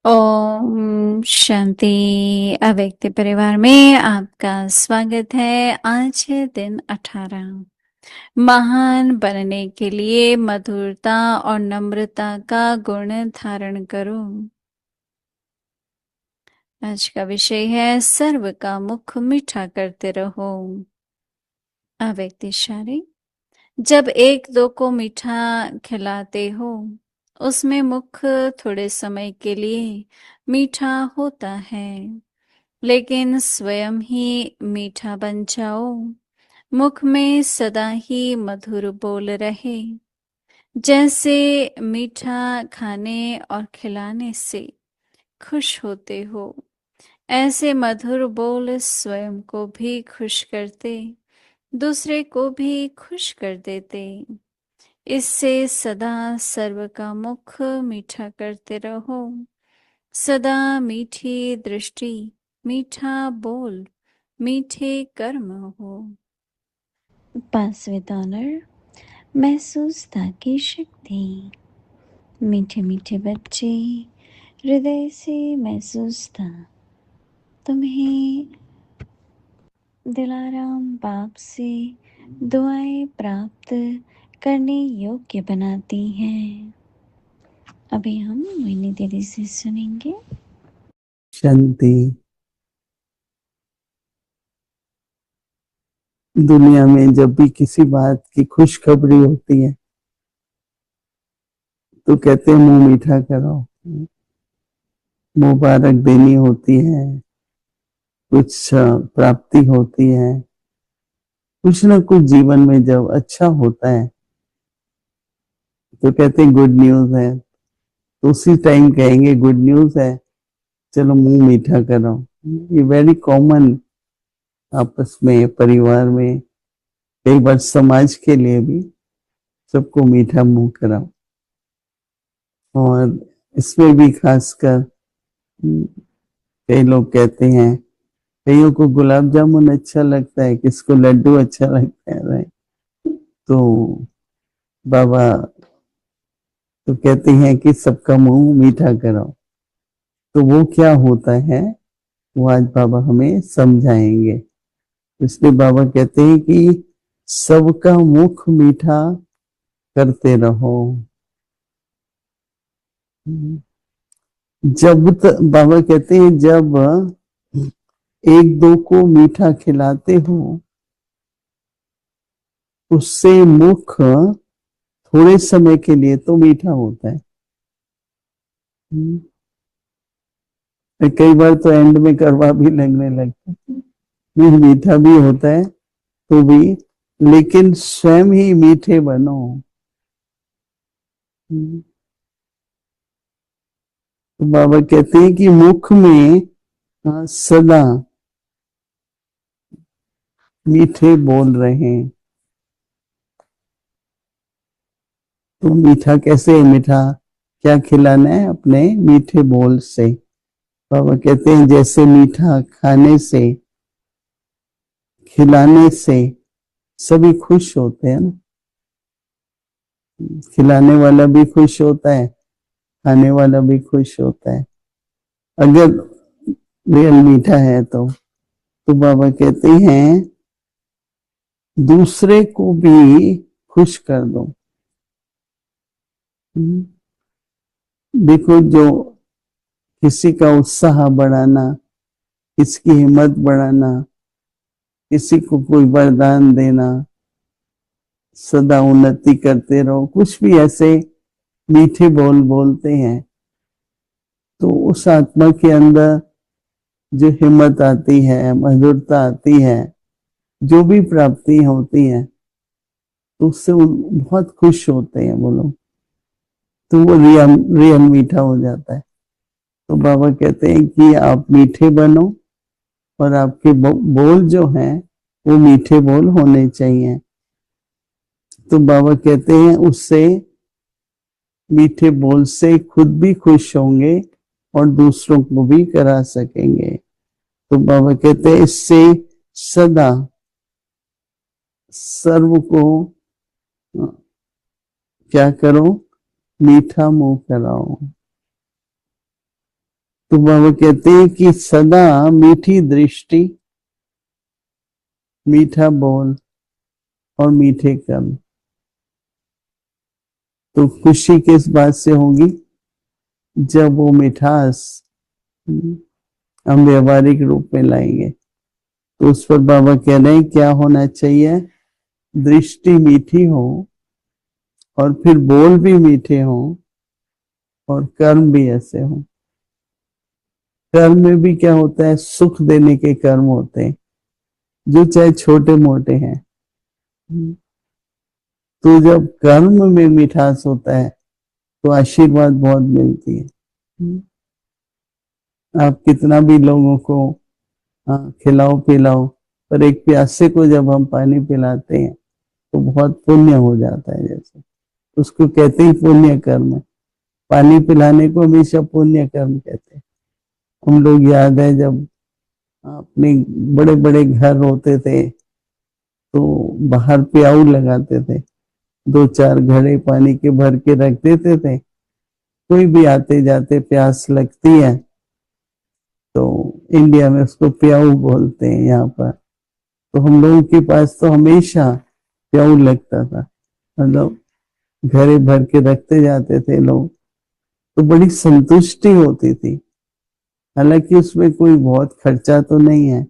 ओम शांति। अव्यक्त परिवार में आपका स्वागत है। आज है दिन 18। महान बनने के लिए मधुरता और नम्रता का गुण धारण करो। आज का विषय है सर्व का मुख मीठा करते रहो। अव्यक्त इशारे। जब एक दो को मीठा खिलाते हो, उसमें मुख थोड़े समय के लिए मीठा होता है, लेकिन स्वयं ही मीठा बन जाओ। मुख में सदा ही मधुर बोल रहे। जैसे मीठा खाने और खिलाने से खुश होते हो, ऐसे मधुर बोल स्वयं को भी खुश करते, दूसरे को भी खुश कर देते। इससे सदा सर्व का मुख मीठा करते रहो। सदा मीठी दृष्टि, मीठा बोल, मीठे कर्म हो। पास विद ऑनर। महसूसता की शक्ति। मीठे मीठे बच्चे हृदय से महसूसता तुम्हें दिलाराम बाप से दुआएं प्राप्त करने योग्य बनाती हैं। अभी हम मोहिनी दीदी से सुनेंगे। शांति। दुनिया में जब भी किसी बात की खुशखबरी होती है तो कहते हैं मुंह मीठा करो, मुबारक देनी होती है, कुछ प्राप्ति होती है, कुछ ना कुछ जीवन में जब अच्छा होता है तो कहते हैं गुड न्यूज है। तो उसी टाइम कहेंगे गुड न्यूज है, चलो मुंह मीठा करो। ये वेरी कॉमन, आपस में, परिवार में, कई बार समाज के लिए भी सबको मीठा मुंह कराओ। और इसमें भी खासकर कई लोग कहते हैं, कईयों को गुलाब जामुन अच्छा लगता है, किसको लड्डू अच्छा लगता है, राइट। तो बाबा तो कहते हैं कि सबका मुंह मीठा करो। तो वो क्या होता है वो आज बाबा हमें समझाएंगे। इसलिए बाबा कहते हैं कि सबका मुख मीठा करते रहो। बाबा कहते हैं जब एक दो को मीठा खिलाते हो, उससे मुख थोड़े समय के लिए तो मीठा होता है। कई बार तो एंड में कड़वा भी लगने लगता है। नहीं, मीठा भी होता है तो भी, लेकिन स्वयं ही मीठे बनो। तो बाबा कहते हैं कि मुख में सदा मीठे बोल रहे हैं। तो मीठा कैसे है? मीठा क्या खिलाना है? अपने मीठे बोल से। बाबा कहते हैं जैसे मीठा खाने से, खिलाने से सभी खुश होते हैं ना। खिलाने वाला भी खुश होता है, खाने वाला भी खुश होता है, अगर रियल मीठा है तो बाबा कहते हैं दूसरे को भी खुश कर दो। देखो, जो किसी का उत्साह बढ़ाना, किसकी हिम्मत बढ़ाना, किसी को कोई वरदान देना, सदा उन्नति करते रहो, कुछ भी ऐसे मीठे बोल बोलते हैं, तो उस आत्मा के अंदर जो हिम्मत आती है, मधुरता आती है, जो भी प्राप्ति होती है, तो उससे बहुत खुश होते हैं वो लोग। तो वो रियल रियल मीठा हो जाता है। तो बाबा कहते हैं कि आप मीठे बनो और आपके बोल जो हैं वो मीठे बोल होने चाहिए। तो बाबा कहते हैं उससे, मीठे बोल से खुद भी खुश होंगे और दूसरों को भी करा सकेंगे। तो बाबा कहते हैं इससे सदा सर्व को क्या करो? मीठा मुंह कराओ। तो बाबा कहते हैं कि सदा मीठी दृष्टि, मीठा बोल और मीठे कर्म। तो खुशी किस बात से होगी? जब वो मिठास हम व्यवहारिक रूप में लाएंगे। तो उस पर बाबा कह रहे हैं क्या होना चाहिए? दृष्टि मीठी हो और फिर बोल भी मीठे हो और कर्म भी ऐसे हो। कर्म में भी क्या होता है? सुख देने के कर्म होते हैं, जो चाहे छोटे मोटे हैं। तो जब कर्म में मिठास होता है तो आशीर्वाद बहुत मिलती है। आप कितना भी लोगों को खिलाओ पिलाओ, पर एक प्यासे को जब हम पानी पिलाते हैं तो बहुत पुण्य हो जाता है। जैसे उसको कहते ही पुण्य कर्म है। पानी पिलाने को हमेशा पुण्य कर्म कहते हैं। हम लोग याद है जब अपने बड़े बड़े घर होते थे तो बाहर प्याऊ लगाते थे, दो चार घड़े पानी के भर के रख देते थे। कोई भी आते जाते प्यास लगती है तो इंडिया में उसको प्याऊ बोलते हैं यहाँ पर। तो हम लोगों के पास तो हमेशा प्याऊ लगता था, मतलब घड़े भर के रखते जाते थे लोग। तो बड़ी संतुष्टि होती थी। हालांकि उसमें कोई बहुत खर्चा तो नहीं है,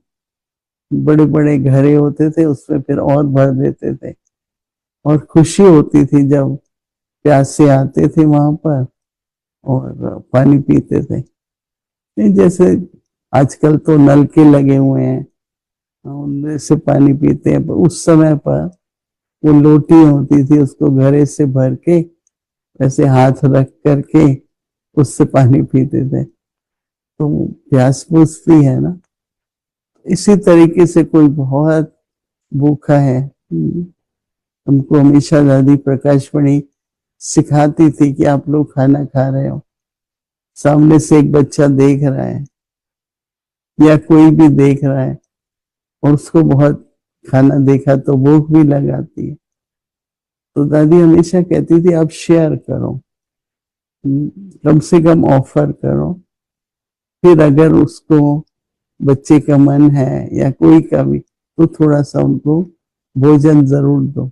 बड़े बड़े घड़े होते थे, उसमें फिर और भर देते थे और खुशी होती थी जब प्यासे आते थे वहां पर और पानी पीते थे। नहीं जैसे आजकल तो नल के लगे हुए हैं, उनमें से पानी पीते हैं, पर उस समय पर वो लोटी होती थी, उसको घड़े से भर के ऐसे हाथ रख करके उससे पानी पीते थे। तो प्यास बुझती है ना। इसी तरीके से कोई बहुत भूखा है, हमको हमेशा दादी प्रकाशमणि सिखाती थी कि आप लोग खाना खा रहे हो, सामने से एक बच्चा देख रहा है या कोई भी देख रहा है और उसको बहुत खाना देखा तो भूख भी लगाती है। तो दादी हमेशा कहती थी आप शेयर करो, कम से कम ऑफर करो। फिर अगर उसको बच्चे का मन है या कोई का भी, तो थोड़ा सा उनको भोजन जरूर दो।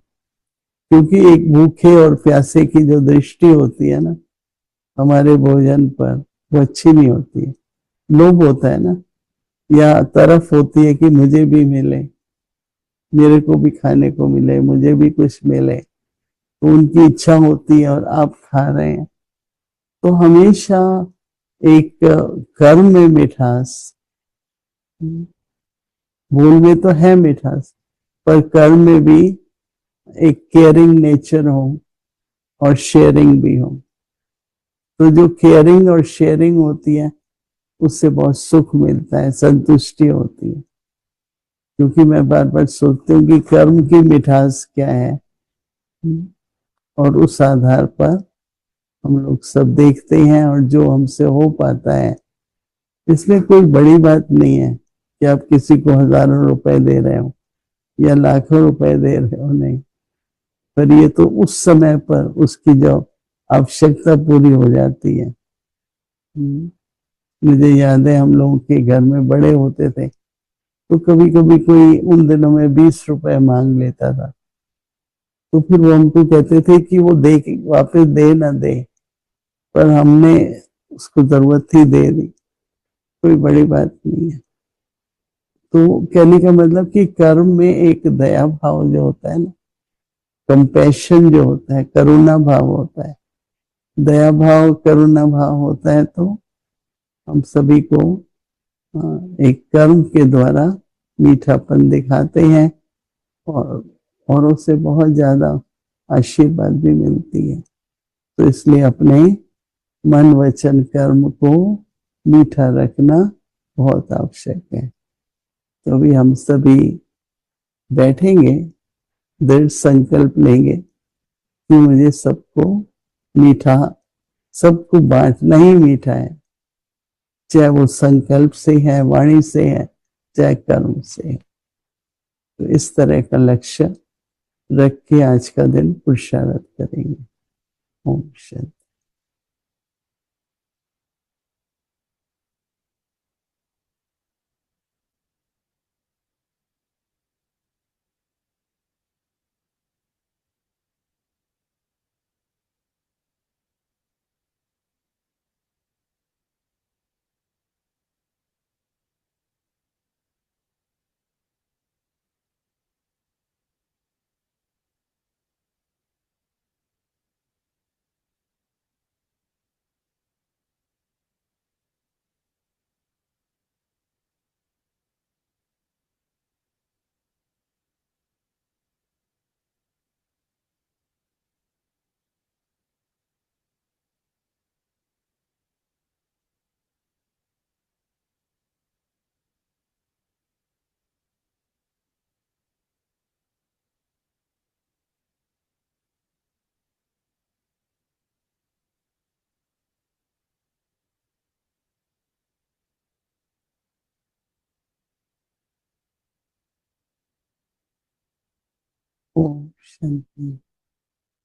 क्योंकि एक भूखे और प्यासे की जो दृष्टि होती है ना हमारे भोजन पर, वो अच्छी नहीं होती है। लोभ होता है ना, या तरफ होती है कि मुझे भी मिले, मेरे को भी खाने को मिले, मुझे भी कुछ मिले। तो उनकी इच्छा होती है और आप खा रहे हैं। तो हमेशा एक कर्म में मिठास, बोल में तो है मिठास, पर कर्म में भी एक केयरिंग नेचर हो और शेयरिंग भी हो। तो जो केयरिंग और शेयरिंग होती है उससे बहुत सुख मिलता है, संतुष्टि होती है। क्योंकि मैं बार बार सोचती हूँ कि कर्म की मिठास क्या है, और उस आधार पर हम लोग सब देखते हैं और जो हमसे हो पाता है। इसमें कोई बड़ी बात नहीं है कि आप किसी को हजारों रुपए दे रहे हो या लाखों रुपए दे रहे हो, नहीं। पर ये तो उस समय पर उसकी जो आवश्यकता पूरी हो जाती है। मुझे याद है हम लोगों के घर में बड़े होते थे तो कभी कभी कोई उन दिनों में 20 रुपए मांग लेता था, तो फिर वो हमको कहते थे कि वो दे वापस दे ना दे, पर हमने उसको जरूरत थी दे दी, कोई बड़ी बात नहीं है। तो कहने का मतलब कि कर्म में एक दया भाव जो होता है ना, कंपैशन जो होता है, करुणा भाव होता है, दया भाव करुणा भाव होता है। तो हम सभी को एक कर्म के द्वारा मीठापन दिखाते हैं और औरों से बहुत ज्यादा आशीर्वाद भी मिलती है। तो इसलिए अपने मन वचन कर्म को मीठा रखना बहुत आवश्यक है। तो अभी हम सभी बैठेंगे, दृढ़ संकल्प लेंगे कि मुझे सबको मीठा, सबको बांटना ही मीठा है, चाहे वो संकल्प से है, वाणी से है, चाहे कर्म से है। तो इस तरह का लक्ष्य रख के आज का दिन पुरुषार्थ करेंगे। ओम शांति। ओम शांति।